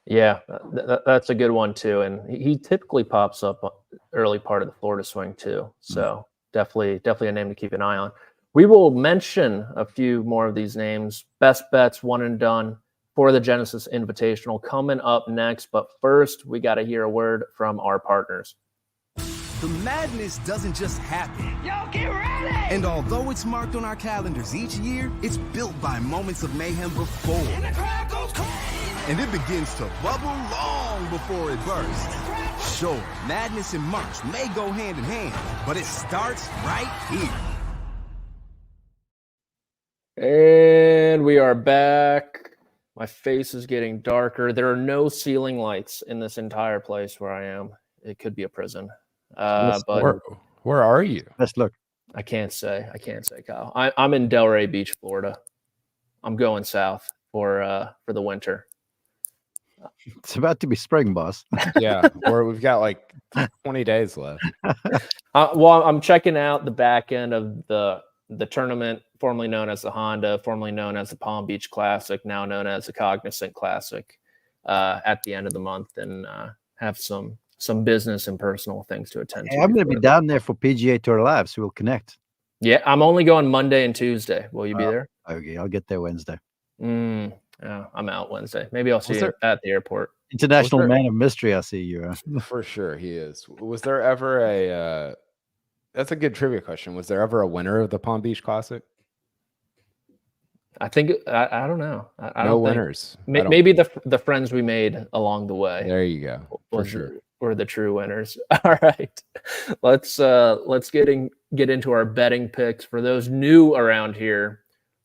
Yeah, that's a good one too. And he typically pops up early part of the Florida swing too. So definitely a name to keep an eye on. We will mention a few more of these names. Best bets, one and done for the Genesis Invitational coming up next. But first, we got to hear a word from our partners. The madness doesn't just happen. Yo, get ready! And although it's marked on our calendars each year, it's built by moments of mayhem before. And the crowd goes crazy! And it begins to bubble long before it bursts. Sure, madness and March may go hand in hand, but it starts right here. And we are back. My face is getting darker. There are no ceiling lights in this entire place where I am. It could be a prison. But where are you? Let's look. I can't say, Kyle. I'm in Delray Beach, Florida. I'm going south for the winter. It's about to be spring, boss. Yeah, we've got like 20 days left. Well, I'm checking out the back end of the tournament, formerly known as the Honda, formerly known as the Palm Beach Classic, now known as the Cognizant Classic, at the end of the month, and have some business and personal things to attend to. I'm going to be down there for PGA Tour Live, so we'll connect. Yeah, I'm only going Monday and Tuesday. Will you be there? Okay, I'll get there Wednesday. I'm out Wednesday. Maybe I'll see you at the airport. International man of mystery, I see you. For sure, he is. Was there ever a that's a good trivia question. Was there ever a winner of the Palm Beach Classic? I think I don't know. I no don't winners. Maybe the friends we made along the way. There you go. For sure. Were the true winners. All right. Let's get into our betting picks. For those new around here,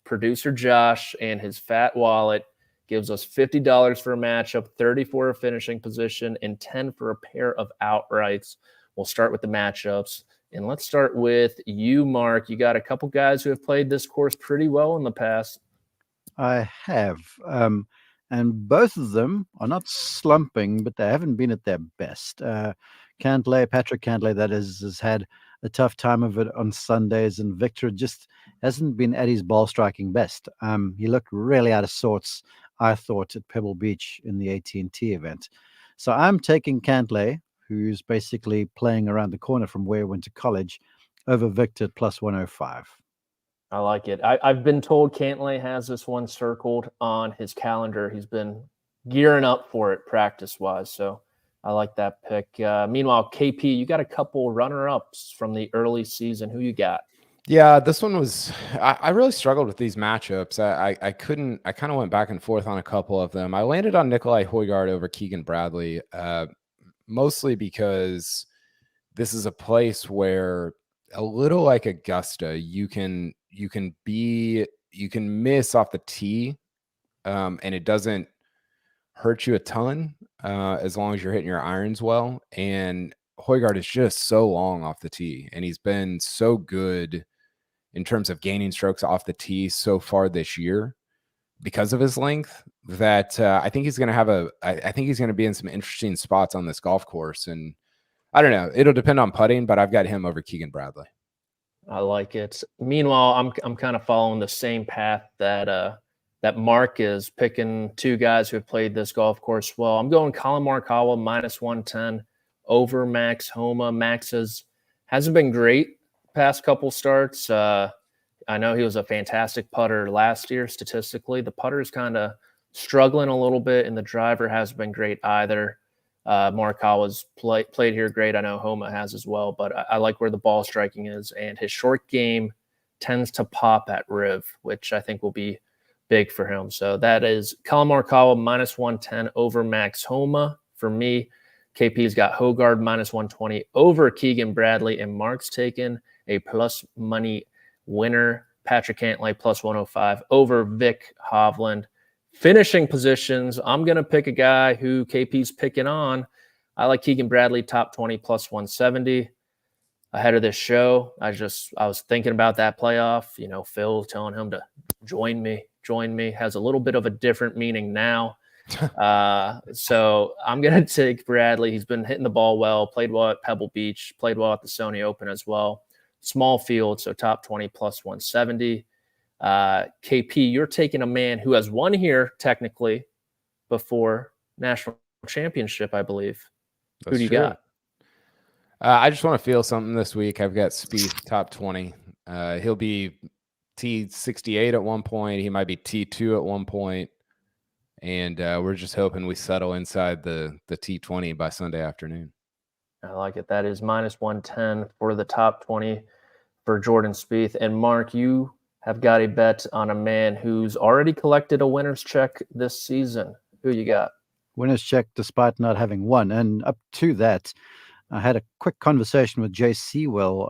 producer Josh and his fat wallet gives us $50 for a matchup, 30 for a finishing position, and 10 for a pair of outrights. We'll start with the matchups. And let's start with you, Mark. You got a couple guys who have played this course pretty well in the past. I have. And both of them are not slumping, but they haven't been at their best. Patrick Cantlay, that is, has had a tough time of it on Sundays, and Victor just hasn't been at his ball striking best. He looked really out of sorts, I thought, at Pebble Beach in the AT&T event. So I'm taking Cantlay, who's basically playing around the corner from where he went to college, over Victor at plus 105. I like it. I've been told Cantlay has this one circled on his calendar. He's been gearing up for it practice-wise, so I like that pick. Meanwhile, KP, you got a couple runner-ups from the early season. Who you got? Yeah, this one was – I really struggled with these matchups. I couldn't – I kind of went back and forth on a couple of them. I landed on Nikolai Højgaard over Keegan Bradley, mostly because this is a place where a little like Augusta, you can miss off the tee, and it doesn't hurt you a ton as long as you're hitting your irons well. And Højgaard is just so long off the tee, and he's been so good in terms of gaining strokes off the tee so far this year because of his length that I think he's going to have I think he's going to be in some interesting spots on this golf course. And I don't know, it'll depend on putting, but I've got him over Keegan Bradley. I like it. Meanwhile, I'm kind of following the same path that Mark is, picking two guys who have played this golf course well. I'm going Colin Morikawa minus 110 over Max Homa. Max hasn't been great past couple starts. I know he was a fantastic putter last year statistically. The putter is kind of struggling a little bit, and the driver hasn't been great either. Morikawa's played here great. I know Homa has as well, but I like where the ball striking is, and his short game tends to pop at Riv, which I think will be big for him. So that is Colin Morikawa minus 110 over Max Homa for me. KP's got Højgaard minus 120 over Keegan Bradley, and Mark's taken a plus money winner, Patrick Cantlay plus 105 over Vic Hovland. Finishing positions, I'm going to pick a guy who KP's picking on. I like Keegan Bradley, top 20 plus 170. Ahead of this show, I was thinking about that playoff. You know, Phil telling him to join me has a little bit of a different meaning now. So I'm going to take Bradley. He's been hitting the ball well, played well at Pebble Beach, played well at the Sony Open as well. Small field, so top 20 plus 170. KP, you're taking a man who has won here technically before national championship, I believe. Who do you got? I just want to feel something this week. I've got Spieth top 20. He'll be T68 at one point. He might be T2 at one point. And we're just hoping we settle inside the T20 by Sunday afternoon. I like it. That is minus 110 for the top 20 for Jordan Spieth. And Mark, you have got a bet on a man who's already collected a winner's check this season. Who you got? Winner's check despite not having won. And up to that, I had a quick conversation with Jay Sewell,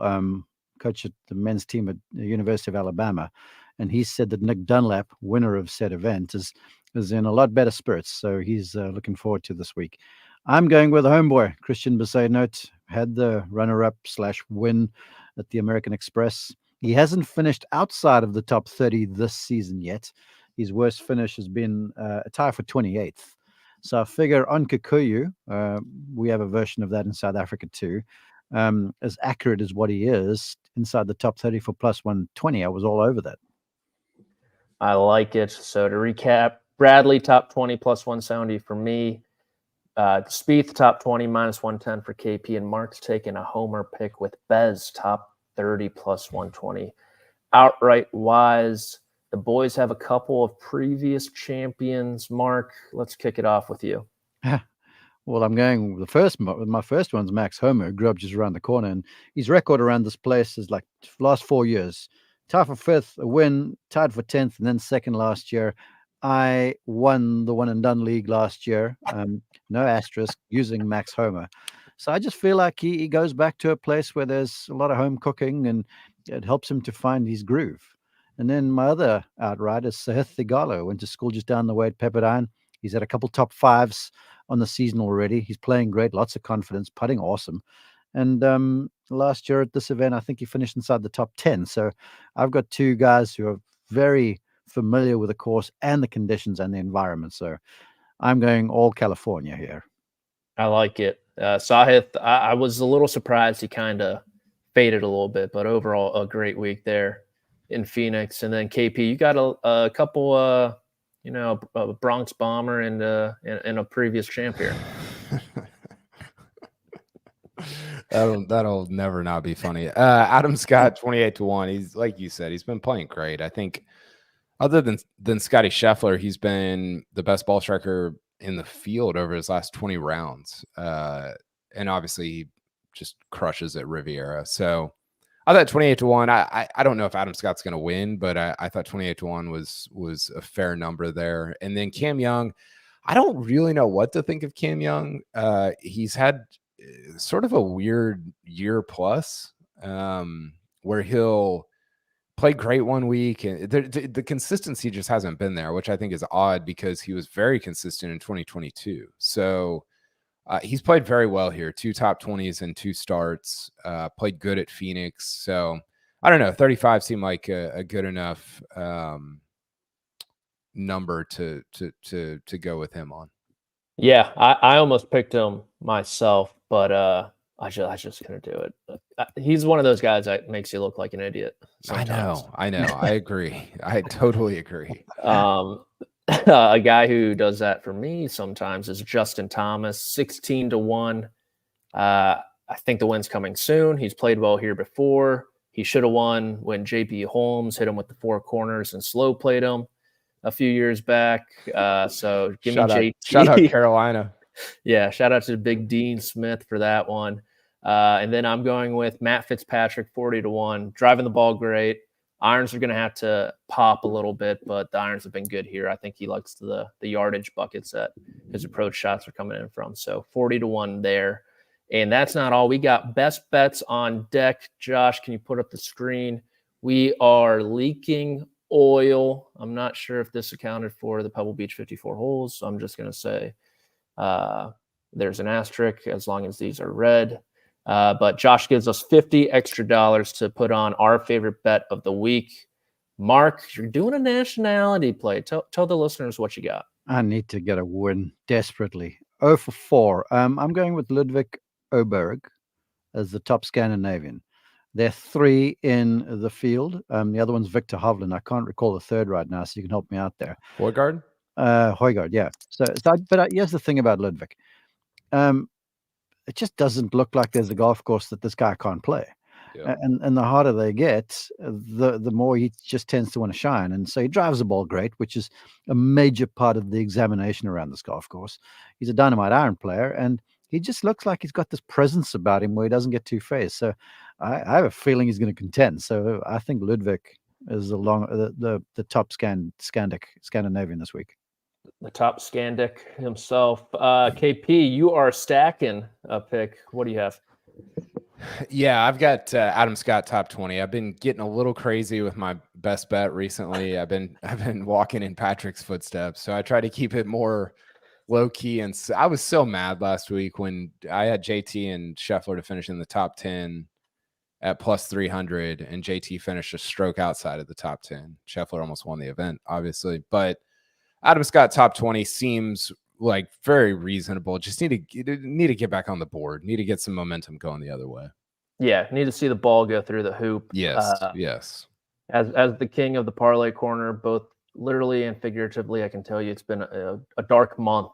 coach at the men's team at the University of Alabama. And he said that Nick Dunlap, winner of said event, is in a lot better spirits. So he's looking forward to this week. I'm going with homeboy, Christian Besaidnout, had the runner-up/win at the American Express. He hasn't finished outside of the top 30 this season yet. His worst finish has been a tie for 28th. So I figure on Kikuyu, we have a version of that in South Africa too. As accurate as what he is inside the top 30 for plus 120, I was all over that. I like it. So to recap, Bradley top 20 plus 170 for me. Spieth top 20 minus 110 for KP, and Mark's taking a homer pick with Bez top 30 plus 120. Outright wise, the boys have a couple of previous champions. Mark, let's kick it off with you. Well, I'm going my first one's Max Homer, who grew up just around the corner, and his record around this place is like last 4 years. Tied for 5th, a win, tied for 10th, and then 2nd last year. I won the one and done league last year. No asterisk, using Max Homer. So I just feel like he goes back to a place where there's a lot of home cooking, and it helps him to find his groove. And then my other outright is Sahith Thigalo. Went to school just down the way at Pepperdine. He's had a couple top 5s on the season already. He's playing great, lots of confidence, putting awesome. And last year at this event, I think he finished inside the top 10. So I've got two guys who are very familiar with the course and the conditions and the environment. So I'm going all California here. I like it. Sahith, I was a little surprised he kind of faded a little bit, but overall a great week there in Phoenix. And then KP, you got a couple, a Bronx Bomber and a previous champ here. That'll never not be funny. Adam Scott 28-1. He's, like you said, he's been playing great. I think other than Scotty Scheffler, he's been the best ball striker in the field over his last 20 rounds. And obviously he just crushes at Riviera. So I thought 28-1. I don't know if Adam Scott's going to win, but I thought 28-1 was a fair number there. And then Cam Young, I don't really know what to think of Cam Young. He's had sort of a weird year plus where he'll play great one week, and the consistency just hasn't been there, which I think is odd because he was very consistent in 2022. So he's played very well here, 2 top 20s and 2 starts, played good at Phoenix. So I don't know, 35 seemed like a good enough number to go with him on. Yeah, I almost picked him myself, but I just couldn't do it. He's one of those guys that makes you look like an idiot sometimes. I know. I agree. I totally agree. A guy who does that for me sometimes is Justin Thomas, 16-1. I think the win's coming soon. He's played well here before. He should have won when JP Holmes hit him with the 4 corners and slow played him a few years back. So give me JT. Shout out Carolina. Yeah, shout out to Big Dean Smith for that one. And then I'm going with Matt Fitzpatrick, 40-1, driving the ball great. Irons are going to have to pop a little bit, but the irons have been good here. I think he likes the yardage buckets that his approach shots are coming in from. So 40-1 there. And that's not all. We got best bets on deck. Josh, can you put up the screen? We are leaking oil. I'm not sure if this accounted for the Pebble Beach 54 holes, so I'm just going to say there's an asterisk as long as these are red. But Josh gives us $50 extra to put on our favorite bet of the week. Mark, you're doing a nationality play. Tell the listeners what you got. I need to get a win desperately. 0 for 4. I'm going with Ludwig Oberg as the top Scandinavian. There are 3 in the field. The other one's Victor Hovland. I can't recall the third right now, so you can help me out there. Højgaard? Højgaard, yeah. But here's the thing about Ludwig. It just doesn't look like there's a golf course that this guy can't play. Yeah. And the harder they get, the more he just tends to want to shine. And so he drives the ball great, which is a major part of the examination around this golf course. He's a dynamite iron player, and he just looks like he's got this presence about him where he doesn't get too phased. So I have a feeling he's going to contend. So I think Ludwig is the top Scandinavian this week. the top Scandic himself. KP, you are stacking a pick. What do you have? Yeah, I've got Adam Scott top 20. I've been getting a little crazy with my best bet recently. I've been walking in Patrick's footsteps, so I try to keep it more low key. And I was so mad last week when I had JT and Scheffler to finish in the top 10 at plus 300, and JT finished a stroke outside of the top 10. Scheffler almost won the event, obviously, but Adam Scott top 20 seems like very reasonable. Just need to get back on the board. Need to get some momentum going the other way. Yeah, need to see the ball go through the hoop. Yes, yes. As the king of the parlay corner, both literally and figuratively, I can tell you it's been a dark month.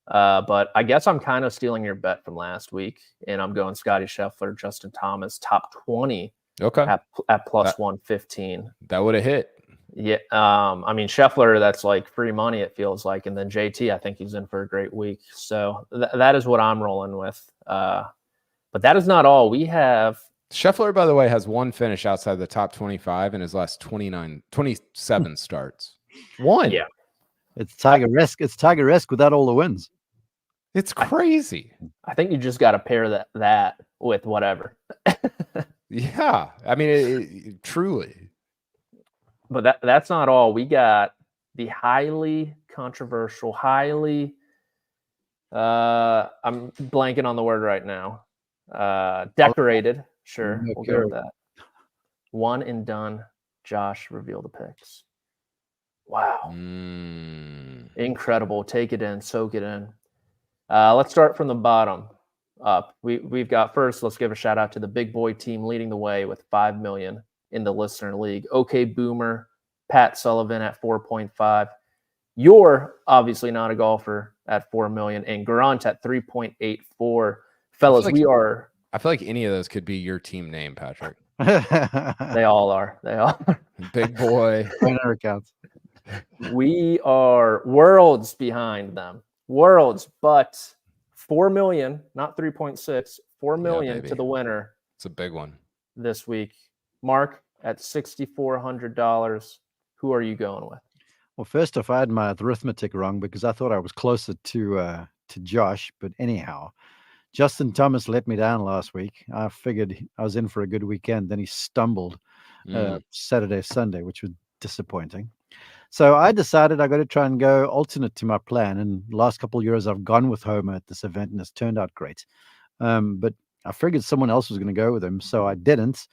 But I guess I'm kind of stealing your bet from last week, and I'm going Scotty Scheffler, Justin Thomas, top 20. Okay. At plus 115. That would have hit. Yeah, I mean Scheffler, that's like free money. It feels like, and then JT, I think he's in for a great week. So that is what I'm rolling with. But that is not all. We have Scheffler, by the way, has one finish outside the top 25 in his last 27 starts. One. Yeah, it's Tiger Risk. It's Tiger Risk without all the wins. It's crazy. I think you just got to pair that with whatever. Yeah, I mean, truly. But that's not all. We got the highly controversial, I'm blanking on the word right now. Decorated. Sure, we'll go with that. One and done. Josh, reveal the picks. Wow. Incredible. Take it in. Soak it in. Let's start from the bottom up. We've got first, let's give a shout out to the big boy team leading the way with 5 million in the listener league. OK Boomer, Pat Sullivan at 4.5. You're obviously not a golfer at 4 million, and Grant at 3.84. Fellas, I feel like any of those could be your team name, Patrick. They all are. They all are. Big boy. Accounts. We are worlds behind them. Worlds, but 4 million, not 3.6, 4 million to the winner. It's a big one this week. Mark at $6,400. Who are you going with? Well, first off, I had my arithmetic wrong because I thought I was closer to Josh. But anyhow, Justin Thomas let me down last week. I figured I was in for a good weekend. Then he stumbled Saturday, Sunday, which was disappointing. So I decided I got to try and go alternate to my plan. And the last couple of years, I've gone with Homer at this event, and it's turned out great. But I figured someone else was going to go with him, so I didn't.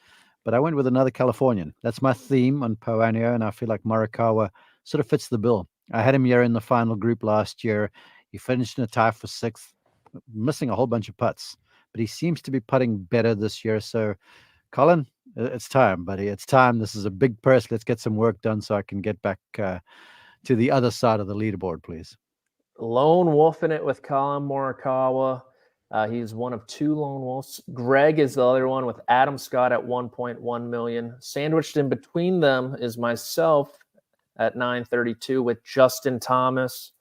But I went with another Californian. That's my theme on Poanio, and I feel like Morikawa sort of fits the bill. I had him here in the final group last year. He finished in a tie for 6th, missing a whole bunch of putts. But he seems to be putting better this year. So, Colin, it's time, buddy. It's time. This is a big purse. Let's get some work done so I can get back to the other side of the leaderboard, please. Lone wolfing it with Colin Morikawa. He's one of 2 lone wolves. Greg is the other one with Adam Scott at 1.1 million. Sandwiched in between them is myself at 932 with Justin Thomas.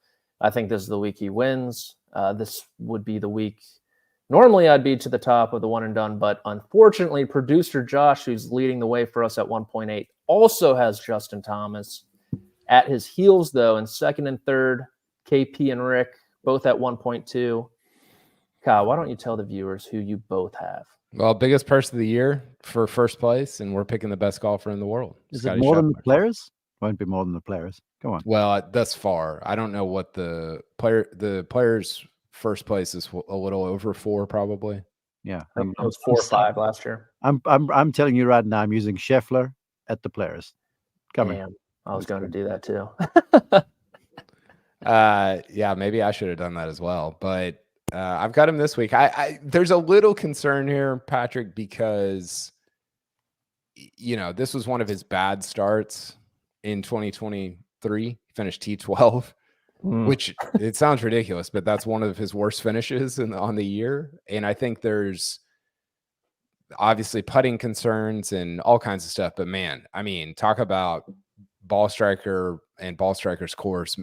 I think this is the week he wins. This would be the week. Normally I'd be to the top of the one and done, but unfortunately, producer Josh, who's leading the way for us at 1.8, also has Justin Thomas. At his heels, though, in second and third, KP and Rick, both at 1.2. Kyle, why don't you tell the viewers who you both have? Well, biggest purse of the year for first place, and we're picking the best golfer in the world. Is Scotty it more Scheffler. Than the players? Won't be more than the players. Come on. Well, thus far, I don't know what the players' first place is. A little over 4, probably. Yeah, it was 4 or 5 last year. I'm telling you right now, I'm using Scheffler at the players. Damn, I was going to do that too. Yeah, maybe I should have done that as well, but. I've got him this week. There's a little concern here, Patrick, because, this was one of his bad starts in 2023. He finished T12, which it sounds ridiculous, but that's one of his worst finishes on the year. And I think there's obviously putting concerns and all kinds of stuff. But man, I mean, talk about ball striker and ball striker's course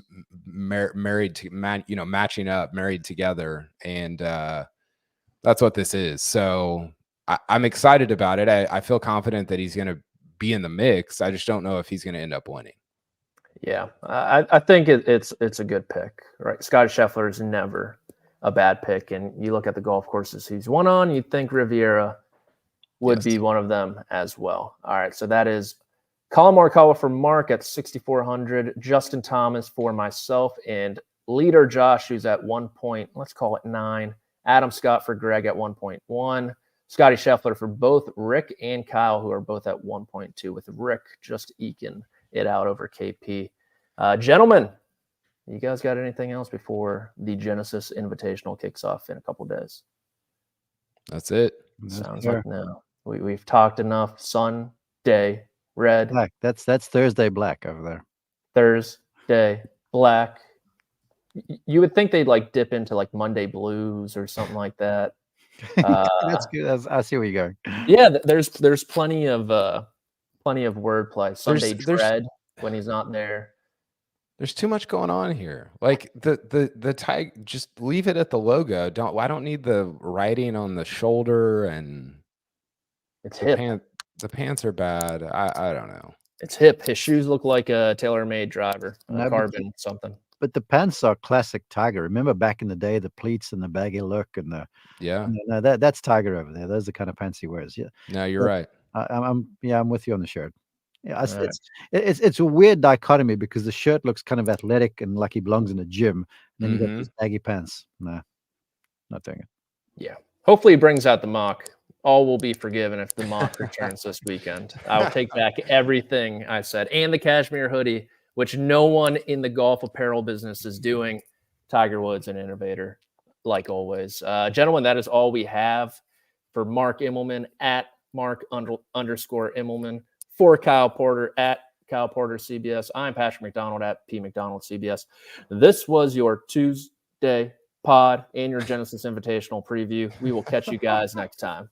married to matching up, married together, and that's what this is. So I'm excited about it. I feel confident that he's going to be in the mix. I just don't know if he's going to end up winning. Yeah, I think it's a good pick, right? Scotty Scheffler is never a bad pick, and you look at the golf courses he's won on, you'd think Riviera would be one of them as well. All right, so that is Colin Morikawa for Mark at 6,400, Justin Thomas for myself, and leader Josh, who's at 1.9, Adam Scott for Greg at 1.1, Scotty Scheffler for both Rick and Kyle, who are both at 1.2, with Rick just eking it out over KP. Gentlemen, you guys got anything else before the Genesis Invitational kicks off in a couple days? That's it. Sounds like no. We've talked enough. Sunday red. Black. That's Thursday black over there. Thursday black. You would think they'd like dip into like Monday blues or something like that. That's good. I see where you're going. Yeah, there's plenty of wordplay. Sunday dread when he's not there. There's too much going on here. Like the tag, just leave it at the logo. I don't need the writing on the shoulder, and it's hip. The pants are bad. I don't know. It's hip. His shoes look like a tailor-made driver, carbon something. But the pants are classic Tiger. Remember back in the day, the pleats and the baggy look and the that's Tiger over there. Those are the kind of pants he wears. Yeah. No, you're right. I'm with you on the shirt. Yeah, it's a weird dichotomy because the shirt looks kind of athletic and like he belongs in a gym. And then you got these baggy pants. Nah, not doing it. Yeah. Hopefully he brings out the mock. All will be forgiven if the mock returns this weekend. I'll take back everything I said. And the cashmere hoodie, which no one in the golf apparel business is doing. Tiger Woods, an innovator, like always. Gentlemen, that is all we have for Mark Immelman at Mark_Immelman. For Kyle Porter at Kyle Porter CBS. I'm Patrick McDonald at P McDonald CBS. This was your Tuesday pod and your Genesis Invitational preview. We will catch you guys next time.